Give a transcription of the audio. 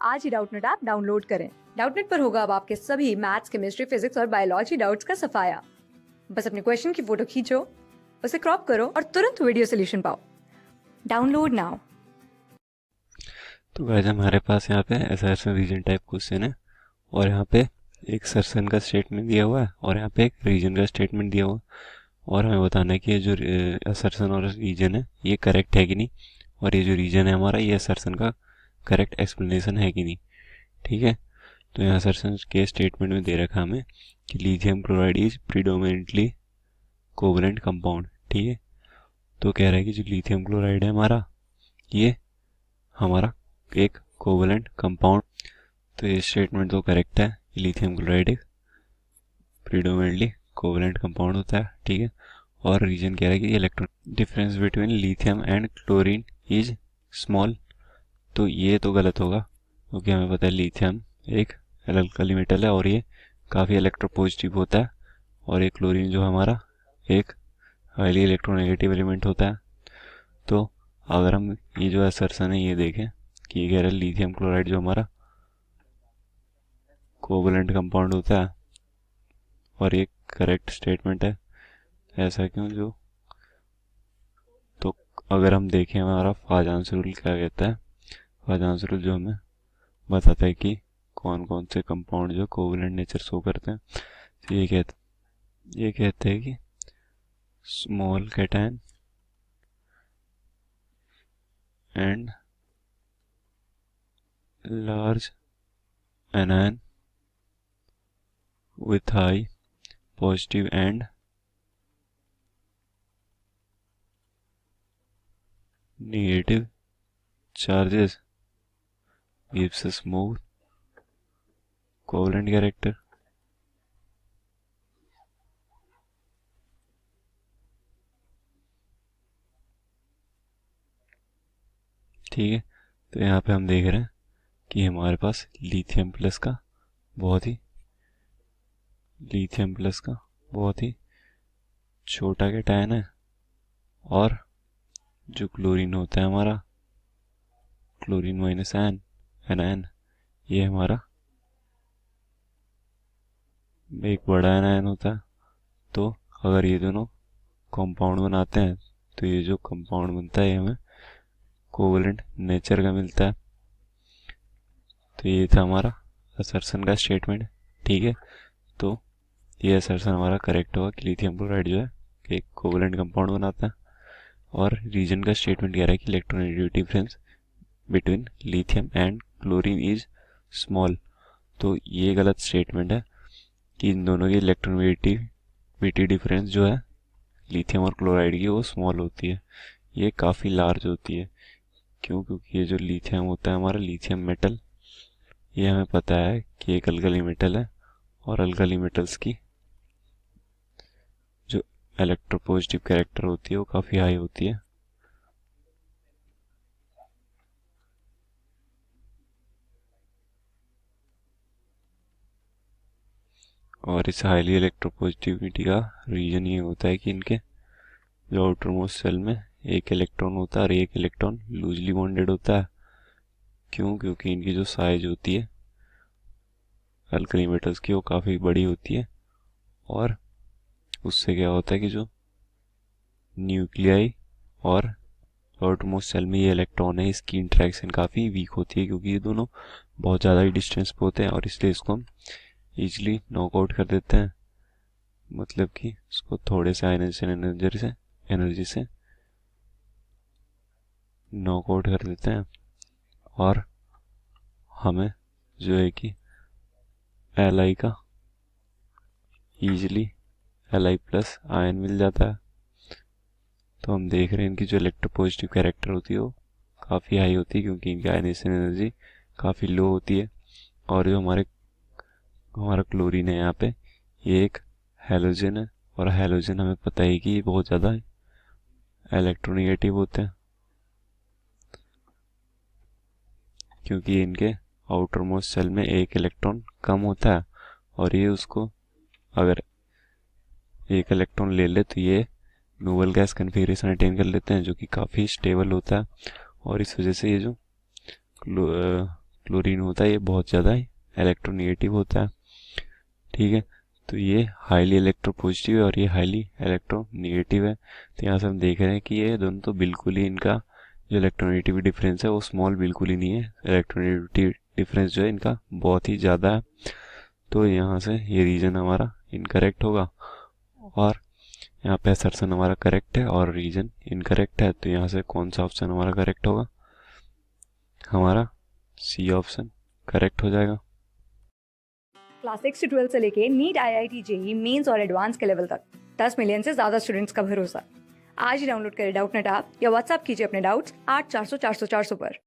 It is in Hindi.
आज ही डाउटनेट ऐप डाउनलोड करें। डाउटनेट पर होगा अब आपके सभी मैथ्स, केमिस्ट्री, फिजिक्स और बायोलॉजी डाउट्स का सफाया। बस अपने क्वेश्चन की फोटो खींचो, उसे क्रॉप करो और तुरंत वीडियो सोल्यूशन पाओ। Download now. तो गाइस हमारे पास यहाँ पे असर्शन रीजन टाइप क्वेश्चन है और यहाँ पे एक सर्सन का स्टेटमेंट दिया हुआ है और यहाँ पे एक रीजन का स्टेटमेंट दिया हुआ है और हमें बताना है कि ये जो असर्शन और रीजन है ये करेक्ट है कि नहीं, और ये जो रीजन है हमारा ये असर्शन का करेक्ट एक्सप्लेनेशन है कि नहीं। ठीक है, तो यहाँ असर्शन के स्टेटमेंट में दे रखा हमें कि lithium chloride is predominantly covalent compound. ठीक है, तो कह रहा है कि जो लिथियम क्लोराइड है हमारा ये हमारा एक कोवलेंट कंपाउंड, तो ये स्टेटमेंट तो करेक्ट है। लिथियम क्लोराइड एक प्रीडोमिनेंटली कोवलेंट कंपाउंड होता है। ठीक है, और रीजन कह रहा है कि electron difference between lithium and chlorine is small, तो ये तो गलत होगा क्योंकि हमें पता है लिथियम एक अल्कली मेटल है और ये काफ़ी इलेक्ट्रोपॉजिटिव होता है और ये क्लोरीन जो हमारा एक हाईली इलेक्ट्रोनेगेटिव एलिमेंट होता है। तो अगर हम ये जो असर्शन है ये देखें कि ये कह रहा है लिथियम क्लोराइड जो हमारा कोवलेंट कंपाउंड होता है और ये करेक्ट स्टेटमेंट है। ऐसा क्यों? जो तो अगर हम देखें हमारा फाजांस रूल क्या कहता है, फाजांस रूल जो हमें बताता है कि कौन कौन से कंपाउंड जो कोवलेंट नेचर शो करते हैं। तो ये कहते हैं कि small cation and large anion with high positive and negative charges gives a smooth covalent character. ठीक है, तो यहाँ पे हम देख रहे हैं कि हमारे पास लिथियम प्लस का बहुत ही छोटा कैटायन है और जो क्लोरीन होता है हमारा क्लोरीन माइनस एनायन ये हमारा एक बड़ा एनायन होता है। तो अगर ये दोनों कंपाउंड बनाते हैं तो ये जो कंपाउंड बनता है हमें कोवलेंट नेचर का मिलता है। तो ये था हमारा असर्शन का स्टेटमेंट। ठीक है, तो ये असर्शन हमारा करेक्ट होगा कि लिथियम क्लोराइड जो है एक कोवलेंट कंपाउंड बनाता है। और रीजन का स्टेटमेंट कह रहा है कि electronegative difference between lithium and chlorine is small, तो ये गलत स्टेटमेंट है कि इन दोनों की इलेक्ट्रोनेगेटिविटी डिफरेंस जो है लिथियम और क्लोराइड की वो स्मॉल होती है, ये काफ़ी लार्ज होती है। क्यों? क्योंकि ये जो लिथियम होता है हमारा लिथियम मेटल ये हमें पता है कि एक अल्कली मेटल है और अल्कली मेटल्स की जो इलेक्ट्रोपॉजिटिव कैरेक्टर होती है वो काफ़ी हाई होती है। और इस हाईली इलेक्ट्रोपॉजिटिविटी का रीजन ये होता है कि इनके जो आउटर मोस्ट सेल में एक इलेक्ट्रॉन होता है और एक इलेक्ट्रॉन लूजली बॉन्डेड होता है। क्यों? क्योंकि इनकी जो साइज होती है अल्कली मेटल्स की वो काफ़ी बड़ी होती है और उससे क्या होता है कि जो न्यूक्लियाई और आउटरमोस्ट सेल में ये इलेक्ट्रॉन है इसकी इंटरेक्शन काफ़ी वीक होती है क्योंकि ये दोनों बहुत ज़्यादा ही डिस्टेंस पे होते हैं और इसलिए इसको हम ईजिली नॉकआउट कर देते हैं। मतलब कि इसको थोड़े से एनर्जी से नॉकआउट कर देते हैं और हमें जो है कि Li का ईजिली Li प्लस आयन मिल जाता है। तो हम देख रहे हैं इनकी जो इलेक्ट्रोपॉजिटिव कैरेक्टर होती है वो काफ़ी हाई होती है क्योंकि इनकी आयनेशन एनर्जी काफ़ी लो होती है। और जो हमारा क्लोरीन है यहाँ पे ये एक हैलोजन है और हैलोजन हमें पता है कि ये बहुत ज़्यादा इलेक्ट्रोनेगेटिव होते हैं क्योंकि इनके आउटर मोस्ट सेल में एक इलेक्ट्रॉन कम होता है और ये उसको अगर एक इलेक्ट्रॉन ले ले तो ये नोबल गैस कन्फिगरेशन अटेन कर लेते हैं जो कि काफ़ी स्टेबल होता है। और इस वजह से ये जो क्लोरीन होता है ये बहुत ज़्यादा इलेक्ट्रोनेगेटिव होता है, ठीक है। तो ये हाईली इलेक्ट्रोपॉजिटिव है और ये हाईली इलेक्ट्रोनेगेटिव है। तो यहाँ से हम देख रहे हैं कि ये दोनों तो बिल्कुल ही इनका जो इलेक्ट्रोनेगेटिव डिफरेंस है वो स्मॉल बिल्कुल ही नहीं है, इलेक्ट्रोनेगेटिव डिफरेंस जो है इनका बहुत ही ज़्यादा है। तो यहाँ से ये रीजन हमारा इनकरेक्ट होगा और यहाँ पे असर्शन हमारा करेक्ट है और रीजन इनकरेक्ट है। तो यहाँ से कौन सा ऑप्शन हमारा करेक्ट होगा, हमारा सी ऑप्शन करेक्ट हो जाएगा। क्लास 6 से 12 से लेके नीट, IIT, जेई मेंस और एडवांस के लेवल तक 10 मिलियन से ज्यादा स्टूडेंट्स का भरोसा। आज ही डाउनलोड करें डाउटनेट ऐप या व्हाट्सएप कीजिए अपने डाउट्स 8400 400 400 पर।